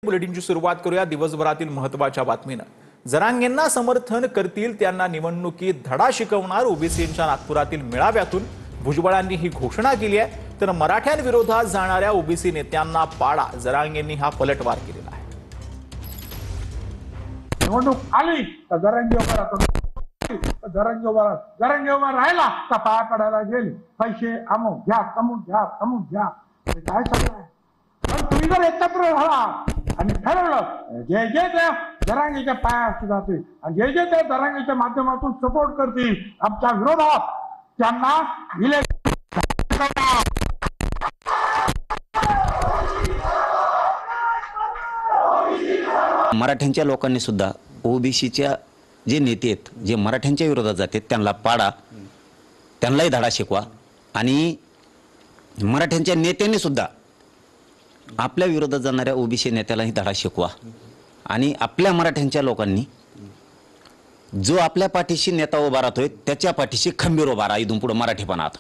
बुलेटिनची सुरुवात करूया दिवसभरातील महत्त्वाच्या बातमीनं। जरांगेंना समर्थन करतील त्यांना निवडणुकीत धडा शिकवणार ओबीसींच्या नागपुरातील मेळाव्यातून भुजबळांनी ही घोषणा केली आहे। तर मराठ्यांविरोधात जाणाऱ्या ओबीसी नेत्यांना पाडा जरांगेंनी हा पलटवार केलेला आहे। निवडणूक आली तर जरांगे उभा राहिला तर पाया पडायला गेले पैसे अमुक घ्या तमुक घ्या काय चाललंय। पण तुम्ही जर एकत्र राहा आणि ठरवलं जे जे त्या जरांगेच्या पाया जातील आणि जे जे त्या जरांगेच्या माध्यमातून सपोर्ट करतील आमच्या विरोधात त्यांना मराठ्यांच्या लोकांनी सुद्धा ओबीसीच्या जे नेते आहेत जे मराठ्यांच्या विरोधात जातात त्यांना पाडा, त्यांनाही धडा शिकवा आणि मराठ्यांच्या नेत्यांनी सुद्धा आपल्या विरोधात जाणाऱ्या ओबीसी नेत्यालाही धडा शिकवा आणि आपल्या मराठ्यांच्या लोकांनी जो आपल्या पाठीशी नेता उभा राहतोय त्याच्या पाठीशी खंबीर उभा राहा। इथून पुढे मराठीपणात